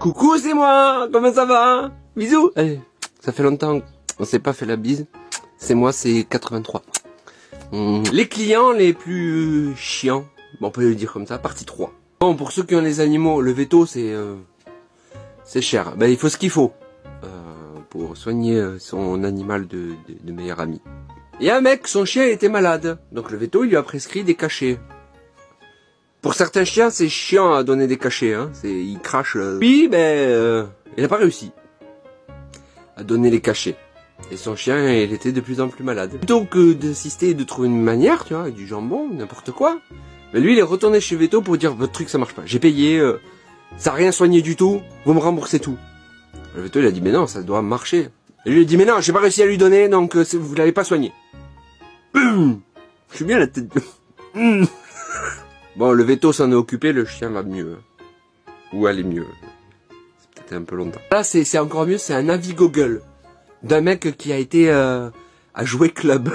Coucou, c'est moi. Comment ça va? Bisous. Allez, ça fait longtemps on s'est pas fait la bise. C'est moi, c'est 83. Les clients les plus chiants, bon, on peut le dire comme ça, partie 3. Bon, pour ceux qui ont les animaux, le veto c'est cher. Ben, il faut ce qu'il faut pour soigner son animal de meilleur ami. Et un mec, son chien était malade, donc le veto il lui a prescrit des cachets. Pour certains chiens, c'est chiant à donner des cachets, hein. Il crache. Puis, ben, il n'a pas réussi à donner les cachets. Et son chien, il était de plus en plus malade. Plutôt que d'insister et de trouver une manière, tu vois, avec du jambon, n'importe quoi, ben lui, il est retourné chez Veto pour dire, votre truc, ça marche pas. J'ai payé, ça n'a rien soigné du tout, vous me remboursez tout. Le Veto, il a dit, mais non, ça doit marcher. Et lui, il a dit, mais non, j'ai pas réussi à lui donner, donc vous l'avez pas soigné. Je suis bien la tête. Bon, le Veto s'en est occupé, le chien va mieux. Ou aller mieux. C'est peut-être un peu longtemps. Là, c'est encore mieux, c'est un avis Google d'un mec qui a été à Jouet Club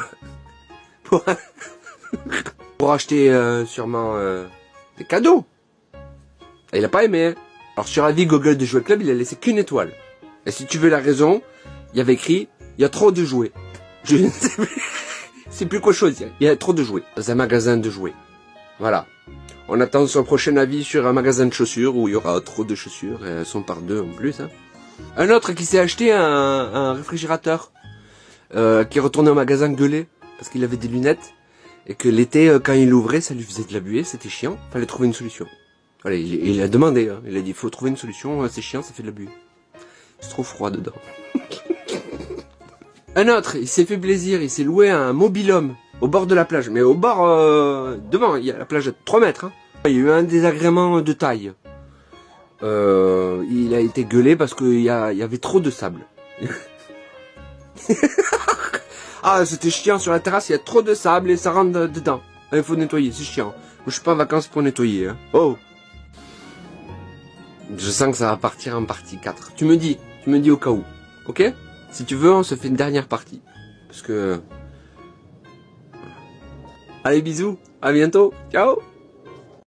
pour acheter sûrement des cadeaux. Et il a pas aimé. Alors sur avis Google de Jouet Club, il a laissé qu'une étoile. Et si tu veux la raison, il y avait écrit il y a trop de jouets. Je ne sais plus. C'est plus quoi choisir. Il y a trop de jouets dans un magasin de jouets. Voilà. On attend son prochain avis sur un magasin de chaussures où il y aura trop de chaussures. Et elles sont par deux en plus. Hein. Un autre qui s'est acheté un réfrigérateur. Qui est retourné au magasin gueuler. Parce qu'il avait des lunettes. Et que l'été, quand il l'ouvrait, ça lui faisait de la buée. C'était chiant. Fallait trouver une solution. Voilà, il a demandé. Hein. Il a dit, faut trouver une solution. C'est chiant, ça fait de la buée. C'est trop froid dedans. Un autre, il s'est fait plaisir. Il s'est loué un mobil-homme. Au bord de la plage, mais au bord devant, il y a la plage à 3 mètres. Hein. Il y a eu un désagrément de taille. Il a été gueulé parce qu'il y avait trop de sable. Ah, c'était chiant sur la terrasse, il y a trop de sable et ça rentre dedans. Il faut nettoyer, c'est chiant. Moi, je suis pas en vacances pour nettoyer. Hein. Oh, je sens que ça va partir en partie 4. Tu me dis au cas où. Ok? Si tu veux, on se fait une dernière partie. Parce que... Allez, bisous, à bientôt, ciao.